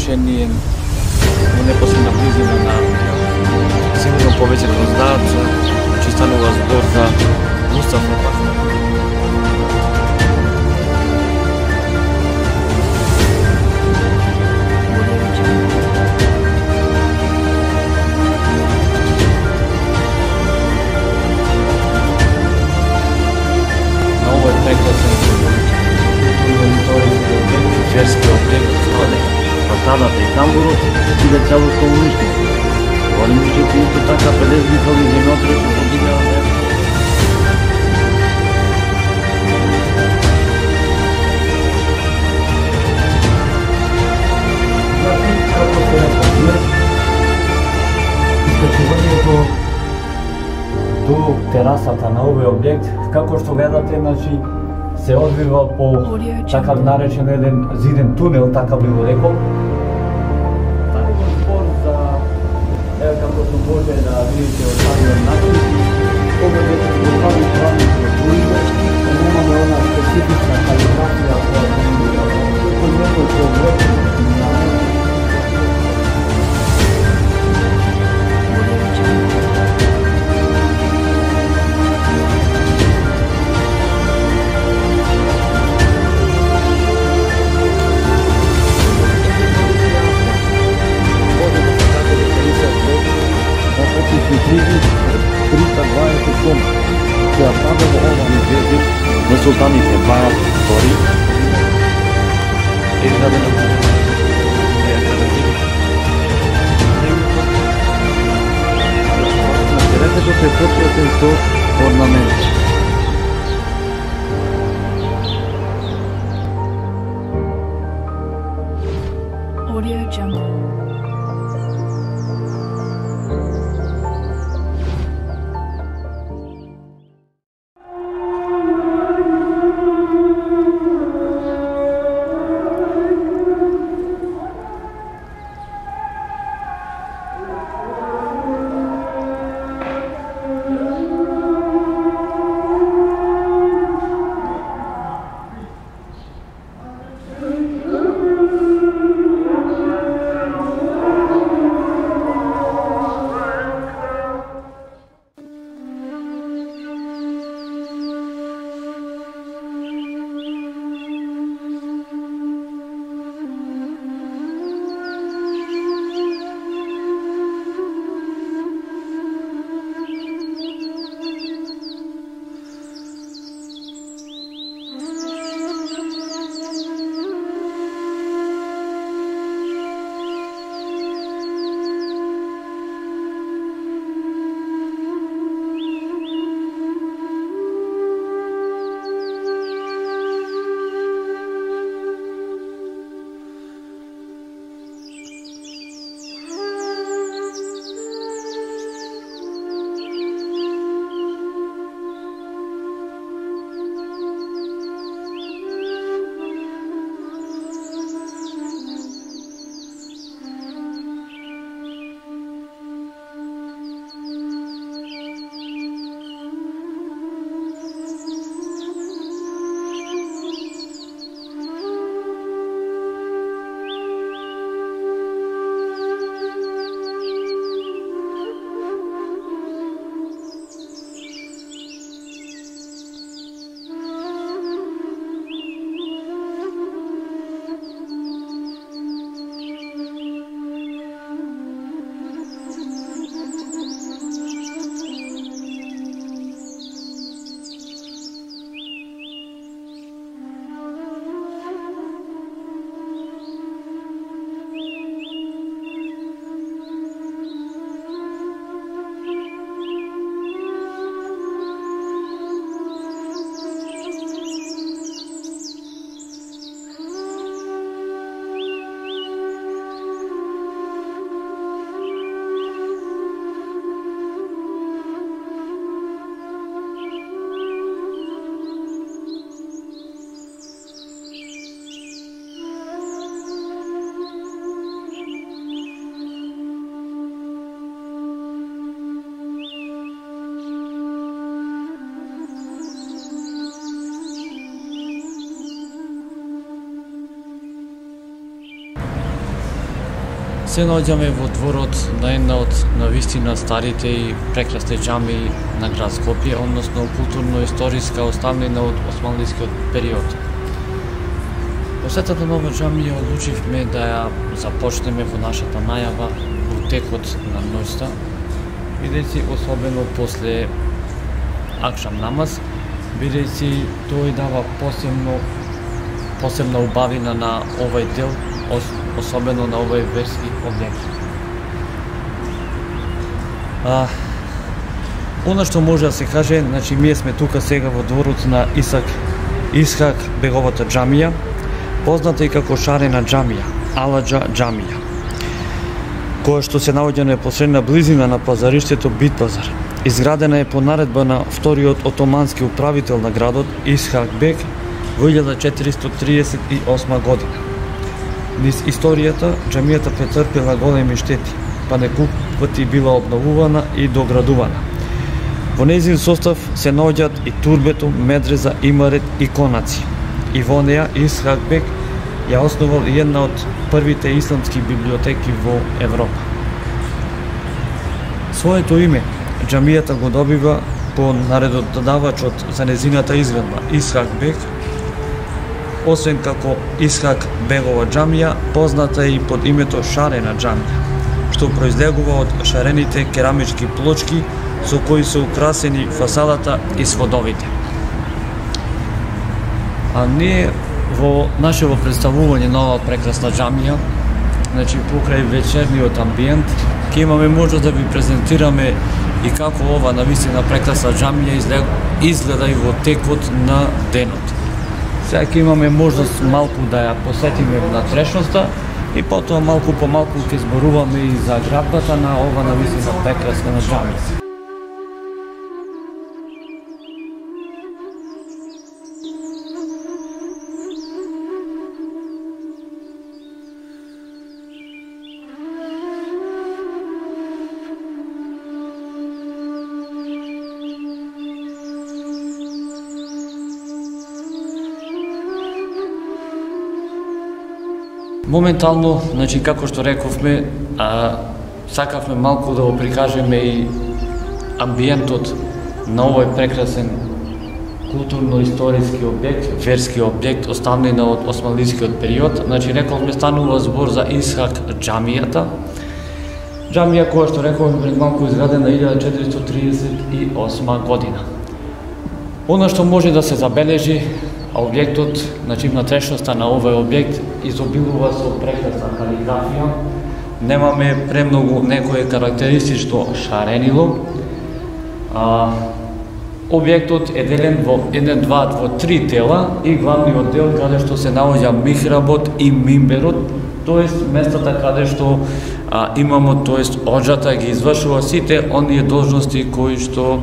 rješenije neposredna blizina na sigurno povećan rozdavca, znači stanova zbor za Mustafa Paša. Na ovoj prekrasan vjerski objekt strane. Фасадата и тамбурот иде целосно уништено. Они меѓутоа исто така 50 битови земјотрес се подигнаа на него. Како се рекла, искачувањето до терасата на овој објект, како што гледате, значи, се одвива по така наречен еден зиден тунел, така би го рекол. Тај го збор за, како што може да видите од самиот начин, кога веќе го прави правилно струите, немаме она специфична калибрација која се некој проблем на која пада во ова музеј на султаните Бајат II е градена на теретето е потресен со орнаменти. Audio Jungle. Се наоѓаме во дворот на една од навистина старите и прекрасни џамии на град Скопје, односно културно-историска оставнина од османлискиот период. Посетата на ова џамија одлучивме да ја започнеме во нашата најава во текот на ноќта, бидејќи особено после акшам намаз, бидејќи тој дава посебна убавина на овој дел, особено на овој верски објект. Она што може да се каже, значи ние сме тука сега во дворот на Исхак беговата џамија, позната и како шарена џамија, Аладжа џамија, која што се наоѓа на непосредна близина на пазариштето Битпазар. Изградена е по наредба на вториот отомански управител на градот Исхак бег во 1438 година. Низ историјата, џамијата претрпела големи штети, па неколку пати била обновувана и доградувана. Во нејзин состав се наоѓаат и турбето, медреза, имарет и конаци. И во неја Исхак бег ја основал една од првите исламски библиотеки во Европа. Своето име џамијата го добива по наредодавачот за незината изградба Исхак бег, освен како Исхак бегова џамија, позната и под името шарена џамија, што произлегува од шарените керамички плочки со кои се украсени фасадата и сводовите. А ние во нашето представување на оваа прекрасна џамија, значи покрај вечерниот амбиент, ќе имаме можност да ви презентираме и како ова навистина прекрасна џамија изгледа и во текот на денот. Сега ќе имаме можност малку да ја посетиме внатрешноста и потоа малку по малку ќе зборуваме и за градбата на ова навистина прекрасна џамија. Моментално, значи како што рековме, сакавме малку да го прикажеме и амбиентот на овој прекрасен културно-историски објект, верски објект, оставнина од османлискиот период. Значи рековме станува збор за Исхак џамијата. Џамија која што рековме пред малку изградена 1438 година. Она што може да се забележи, објектот, значи внатрешноста на овој објект изобилува со прекрасна калиграфија. Немаме премногу некое карактеристично шаренило. Објектот е делен во 1, 2, во 3 дела и главниот дел каде што се наоѓа михработ и мимберот, тоест местата каде што имамот, тоест оџата ги извршува сите оние должности кои што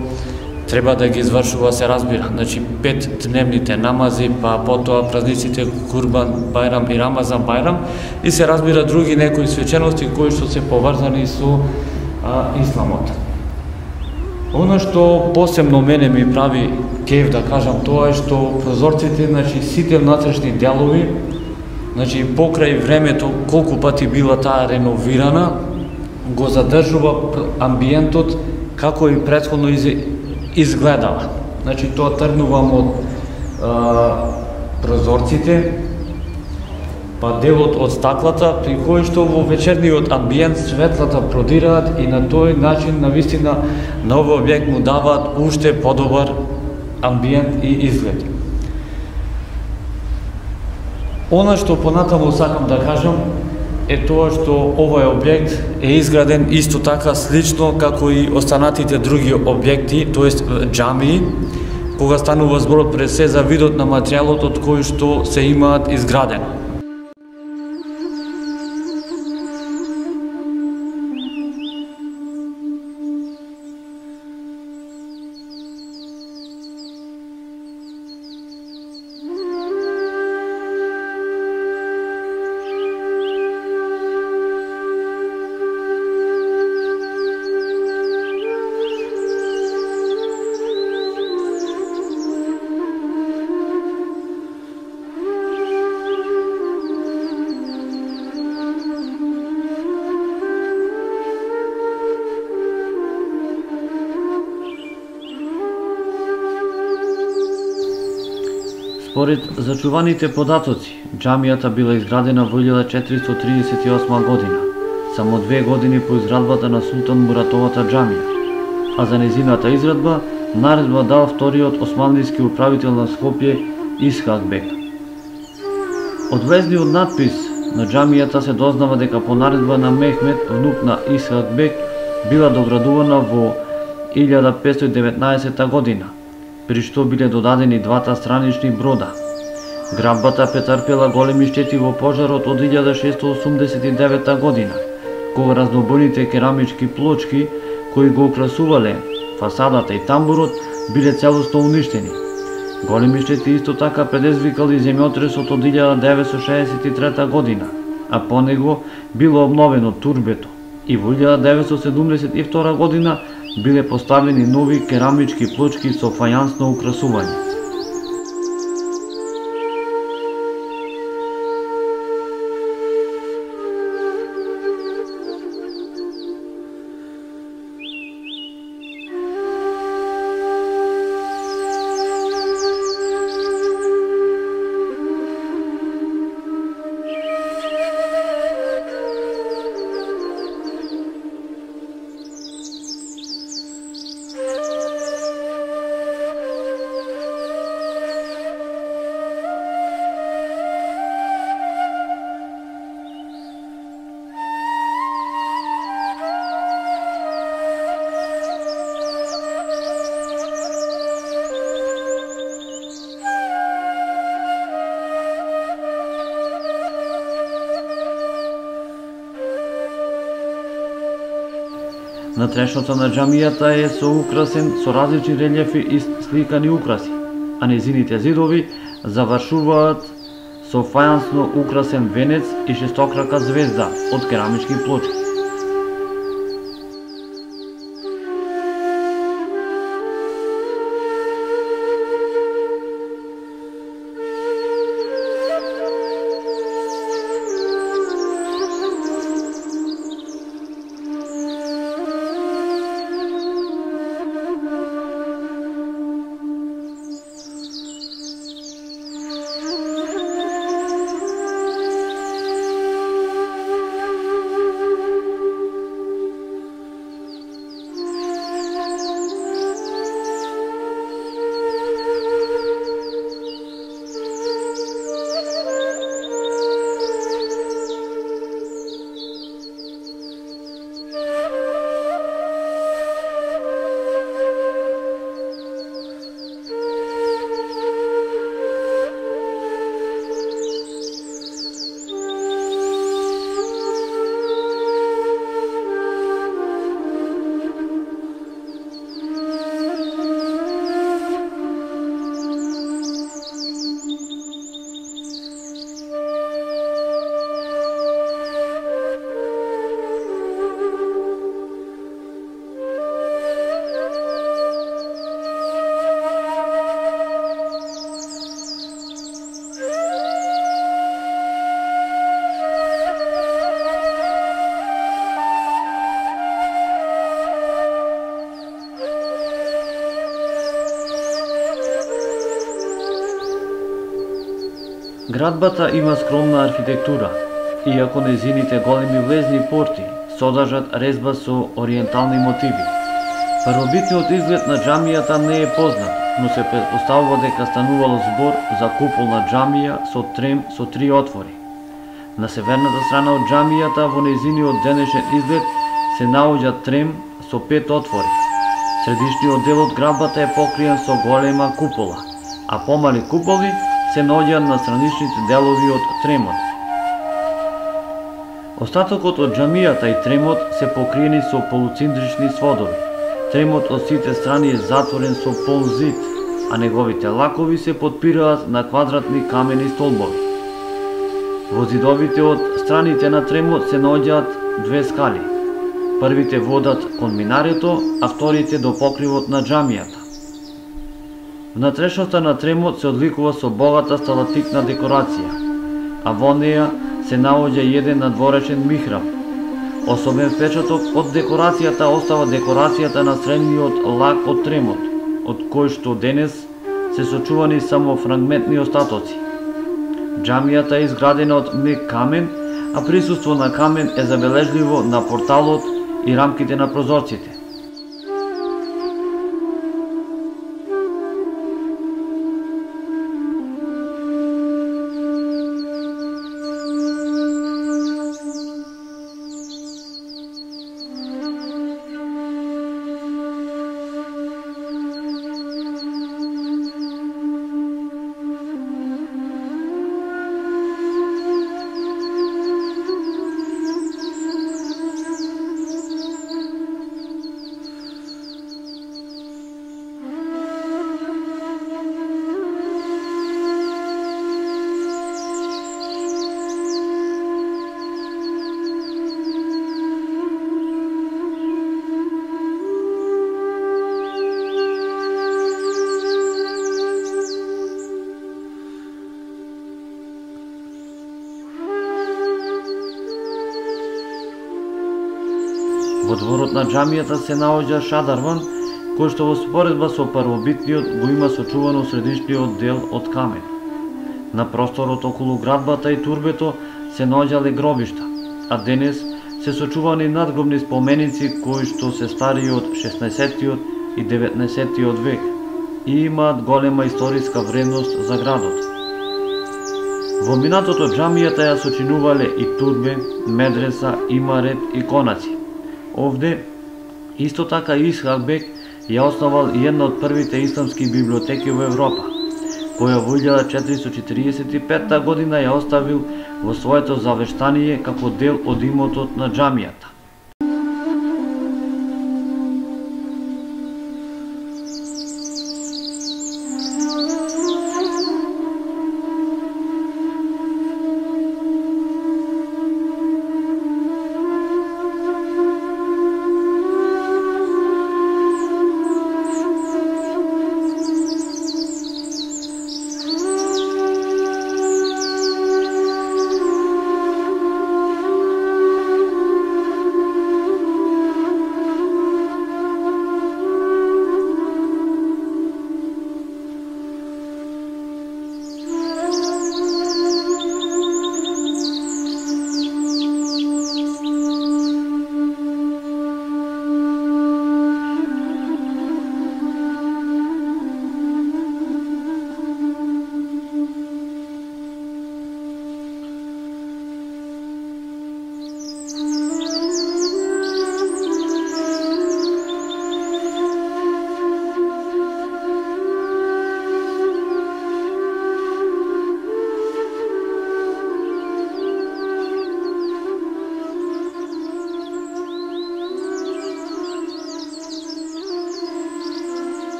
треба да ги извршува, се разбира. Значи 5 дневните намази, па потоа празниците Курбан Бајрам и Рамазан Бајрам, и се разбира други некои свечености кои што се поврзани со исламот. Оно што посебно мене ми прави кеф да кажам тоа е што прозорците, значи сите внатрешни делови, значи покрај времето колку пати била таа реновирана, го задржува амбиентот како и претходно изгледала. Значи тоа тргнувам од прозорците, па делот од стаклата, при кој што во вечерниот амбиент светлата продираат и на тој начин навистина на овој објект му даваат уште подобар амбиент и изглед. Она што понатаму сакам да кажам е тоа што овој објект е изграден исто така слично како и останатите други објекти, тоест џамии, кога станува зборот пред се за видот на материјалот од кој што се имаат изградено. Според зачуваните податоци, џамијата била изградена во 1438 година, само 2 години по изградбата на Султан Муратовата џамија, а за незината изградба наредба дал вториот османлиски управител на Скопје Исхак бек. Од везниот надпис на џамијата се дознава дека по наредба на Мехмед, внук на Исхак бек, била доградувана во 1519 година, при што биле додадени двата странични брода. Градбата претрпела големи штети во пожарот од 1689 година, кога разнобојните керамички плочки кои го украсувале фасадата и тамбурот биле целосно уништени. Големи штети исто така предизвикали земјотресот од 1963 година, а по него било обновено турбето и во 1972 година биле поставени нови керамички плочки со фајансно украсување. Натрешнота на џамијата е соукрасен со различни релјефи и сликани украси, а незините зидови завршуваат со фајансно украсен венец и шестокрака звезда од керамички плочки. Градбата има скромна архитектура, иако незините големи влезни порти содржат резба со ориентални мотиви. Првобитниот изглед на џамијата не е познат, но се претпоставува дека станувало збор за куполна џамија со трем со 3 отвори. На северната страна од џамијата во незиниот денешен изглед се наоѓа трем со 5 отвори. Средишниот дел од градбата е покриен со голема купола, а помали куполи се наоѓаат на страничните делови од тремот. Остатокот од џамијата и тремот се покриени со полуциндрични сводови. Тремот од сите страни е затворен со пол зид, а неговите лакови се подпираат на квадратни камени столбови. Во зидовите од страните на тремот се наоѓаат 2 скали. Првите водат кон минарето, а вторите до покривот на џамијата. Внатрешноста на тремот се одликува со богата сталактитна декорација, а во неја се наоѓа еден надворешен михраб. Особен впечаток од декорацијата остава декорацијата на средниот лак од тремот, од кој што денес се сочувани само фрагментни остатоци. Џамијата е изградена од мек камен, а присуство на камен е забележливо на порталот и рамките на прозорците. Во дворот на џамијата се наоѓа шадарван, кој што во споредба со првобитниот го има сочувано средишниот дел од камен. На просторот околу градбата и турбето се наоѓале гробишта, а денес се сочувани надгробни споменици кои што се стари од 16-тиот и 19-тиот век и имаат голема историска вредност за градот. Во минатото џамијата ја сочинувале и турбе, медреса, имарет и конаци. Овде, исто така Исхак Бек ја основал и една од првите исламски библиотеки во Европа, која во 1445 година ја оставил во своето завештание како дел од имотот на џамијата.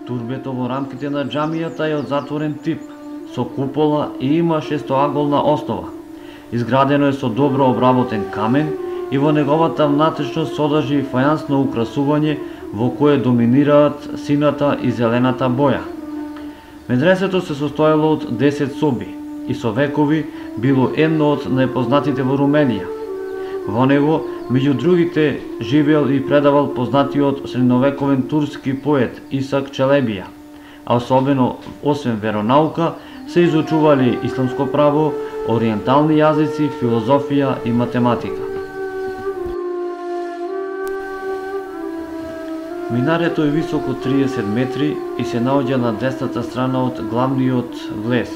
Турбето во рамките на џамијата е од затворен тип, со купола и има шестоаголна основа. Изградено е со добро обработен камен и во неговата внатрешност содржи фајансно украсување во кое доминираат сината и зелената боја. Медресето се состоело од 10 соби и со векови било едно од најпознатите во Румелија. Во него, меѓу другите, живеел и предавал познатиот средновековен турски поет Исак Челебија, а особено, освен веронаука, се изучували исламско право, ориентални јазици, филозофија и математика. Минарето е високо 30 метри и се наоѓа на десната страна од главниот влез.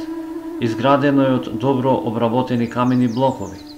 Изградено е од добро обработени камени блокови.